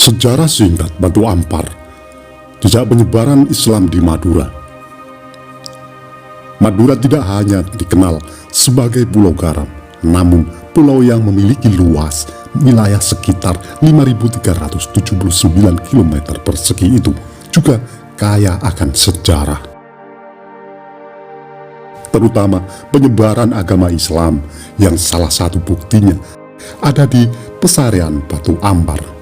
Sejarah singkat Batu Ampar, jejak penyebaran Islam di Madura. Madura tidak hanya dikenal sebagai pulau garam, namun pulau yang memiliki luas wilayah sekitar 5.379 km persegi itu juga kaya akan sejarah. Terutama penyebaran agama Islam yang salah satu buktinya ada di Pesarian Batu Ampar.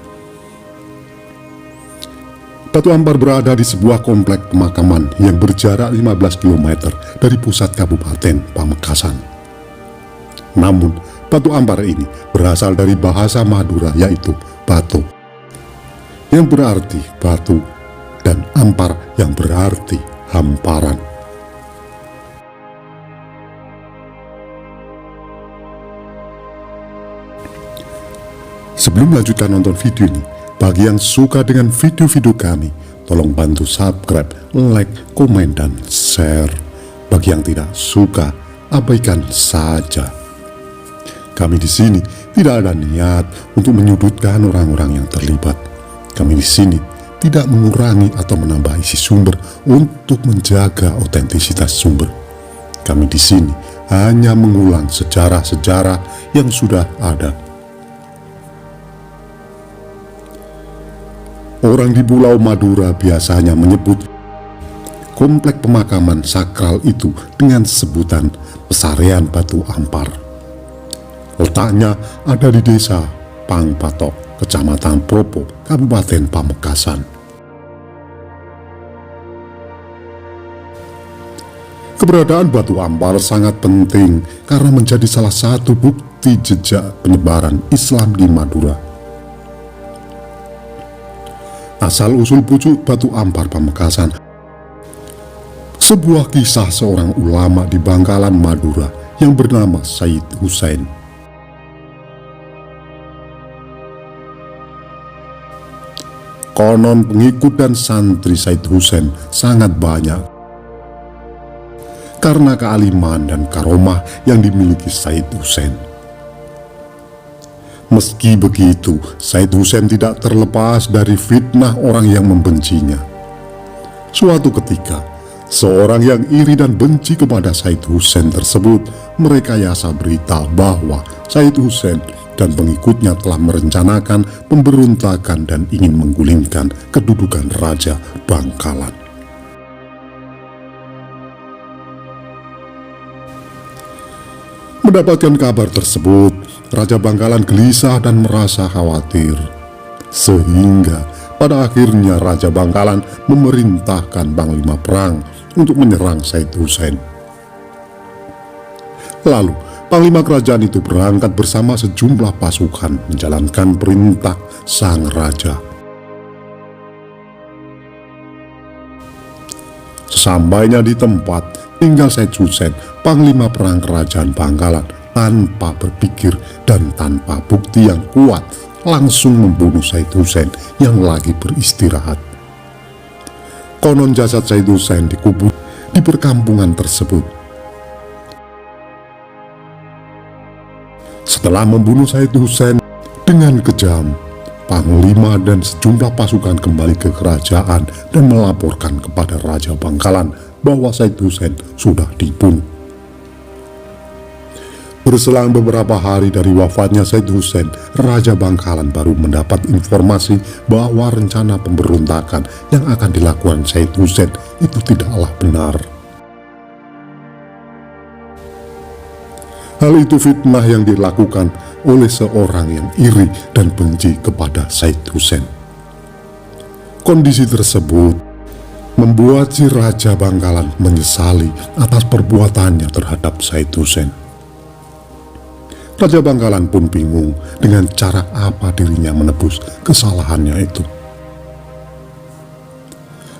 Batu Ampar berada di sebuah komplek pemakaman yang berjarak 15 km dari pusat Kabupaten Pamekasan. Namun, Batu Ampar ini berasal dari bahasa Madura yaitu Bato, yang berarti batu, dan Ampar yang berarti hamparan. Sebelum melanjutkan nonton video ini, bagi yang suka dengan video-video kami, tolong bantu subscribe, like, komen, dan share. Bagi yang tidak suka, abaikan saja. Kami di sini tidak ada niat untuk menyudutkan orang-orang yang terlibat. Kami di sini tidak mengurangi atau menambah isi sumber untuk menjaga otentisitas sumber. Kami di sini hanya mengulang sejarah-sejarah yang sudah ada. Orang di Pulau Madura biasanya menyebut komplek pemakaman sakral itu dengan sebutan Pesarian Batu Ampar. Letaknya ada di desa Pangpatok, Kecamatan Propo, Kabupaten Pamekasan. Keberadaan Batu Ampar sangat penting karena menjadi salah satu bukti jejak penyebaran Islam di Madura. Asal-usul pucuk Batu Ampar Pamekasan, sebuah kisah seorang ulama di Bangkalan, Madura yang bernama Said Husain. Konon pengikut dan santri Said Husain sangat banyak karena kealiman dan karomah yang dimiliki Said Husain. Meski begitu, Said Husain tidak terlepas dari fitnah orang yang membencinya. Suatu ketika, seorang yang iri dan benci kepada Said Husain tersebut merekayasa berita bahwa Said Husain dan pengikutnya telah merencanakan pemberontakan dan ingin menggulingkan kedudukan Raja Bangkalan. Mendapatkan kabar tersebut, Raja Bangkalan gelisah dan merasa khawatir. Sehingga pada akhirnya Raja Bangkalan memerintahkan Panglima Perang untuk menyerang Said Husain. Lalu Panglima kerajaan itu berangkat bersama sejumlah pasukan menjalankan perintah sang raja. Sesampainya di tempat tinggal Said Husain, Panglima Perang Kerajaan Bangkalan tanpa berpikir dan tanpa bukti yang kuat langsung membunuh Said Husain yang lagi beristirahat. Konon jasad Said Husain dikubur di perkampungan tersebut. Setelah membunuh Said Husain dengan kejam, Panglima dan sejumlah pasukan kembali ke kerajaan dan melaporkan kepada Raja Bangkalan bahwa Said Husain sudah dibunuh. Berselang beberapa hari dari wafatnya Said Husain, Raja Bangkalan baru mendapat informasi bahwa rencana pemberontakan yang akan dilakukan Said Husain itu tidaklah benar. Hal itu fitnah yang dilakukan oleh seorang yang iri dan benci kepada Said Husain. Kondisi tersebut membuat si Raja Bangkalan menyesali atas perbuatannya terhadap Said Husain. Raja Bangkalan pun bingung dengan cara apa dirinya menebus kesalahannya itu.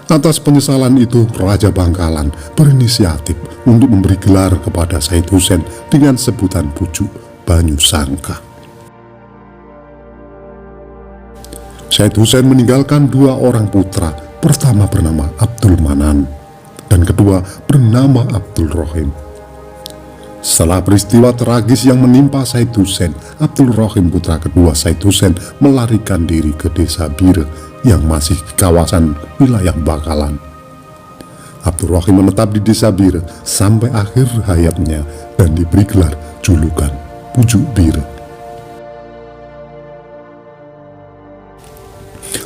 Atas penyesalan itu, Raja Bangkalan berinisiatif untuk memberi gelar kepada Said Husain dengan sebutan pucuk Banyu Sangka. Said Husain meninggalkan dua orang putra, pertama bernama Abdul Manan dan kedua bernama Abdul Rohim. Setelah peristiwa tragis yang menimpa Said Hussein, Abdul Rohim putra kedua Said Hussein melarikan diri ke desa Bire yang masih di kawasan wilayah Bakalan. Abdul Rohim menetap di desa Bire sampai akhir hayatnya dan diberi gelar julukan Pujuk Bire.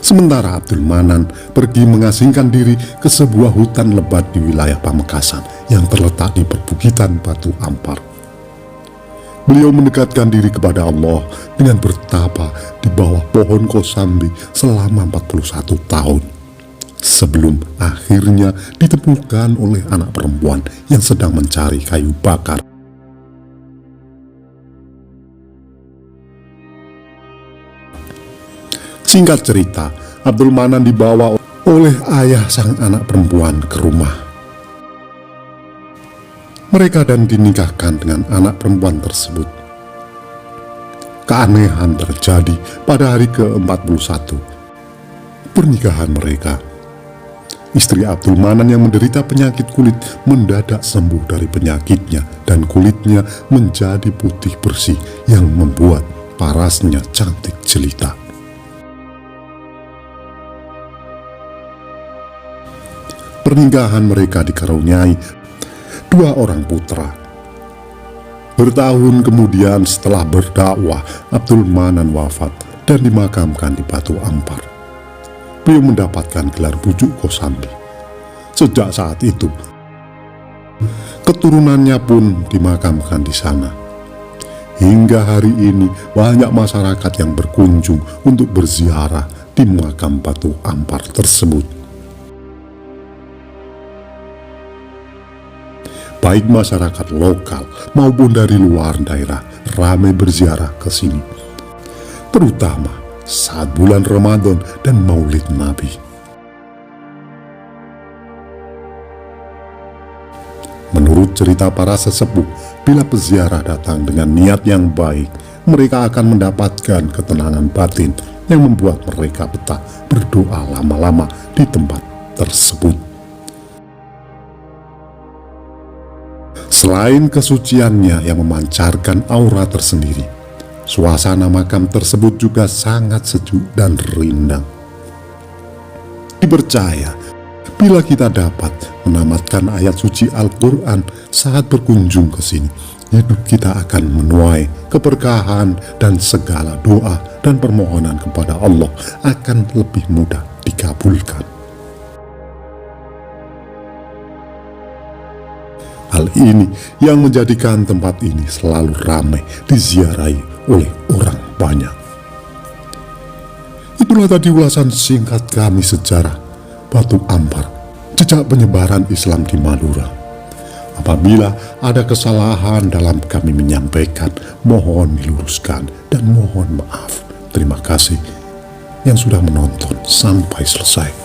Sementara Abdul Manan pergi mengasingkan diri ke sebuah hutan lebat di wilayah Pamekasan yang terletak di perbukitan Batu Ampar. Beliau mendekatkan diri kepada Allah dengan bertapa di bawah pohon kosambi selama 41 tahun. Sebelum akhirnya ditemukan oleh anak perempuan yang sedang mencari kayu bakar. Singkat cerita, Abdul Manan dibawa oleh ayah sang anak perempuan ke rumah mereka dan dinikahkan dengan anak perempuan tersebut. Keanehan terjadi pada hari ke-41 pernikahan mereka. Istri Abdul Manan yang menderita penyakit kulit mendadak sembuh dari penyakitnya dan kulitnya menjadi putih bersih yang membuat parasnya cantik jelita. Pernikahan mereka dikaruniai 2 orang putra. Bertahun kemudian setelah berdakwah, Abdul Manan wafat dan dimakamkan di Batu Ampar. Beliau mendapatkan gelar Pujuk Kosambi. Sejak saat itu, keturunannya pun dimakamkan di sana. Hingga hari ini banyak masyarakat yang berkunjung untuk berziarah di makam Batu Ampar tersebut. Baik masyarakat lokal maupun dari luar daerah ramai berziarah ke sini, terutama saat bulan Ramadan dan Maulid Nabi. Menurut cerita para sesepuh, bila peziarah datang dengan niat yang baik, mereka akan mendapatkan ketenangan batin yang membuat mereka betah berdoa lama-lama di tempat tersebut. Selain kesuciannya yang memancarkan aura tersendiri, suasana makam tersebut juga sangat sejuk dan rindang. Dipercaya, bila kita dapat menamatkan ayat suci Al-Quran saat berkunjung ke sini, hidup kita akan menuai keberkahan dan segala doa dan permohonan kepada Allah akan lebih mudah dikabulkan. Hal ini yang menjadikan tempat ini selalu ramai diziarahi oleh orang banyak. Itulah tadi ulasan singkat kami sejarah Batu Ampar, jejak penyebaran Islam di Madura. Apabila ada kesalahan dalam kami menyampaikan, mohon diluruskan dan mohon maaf. Terima kasih yang sudah menonton sampai selesai.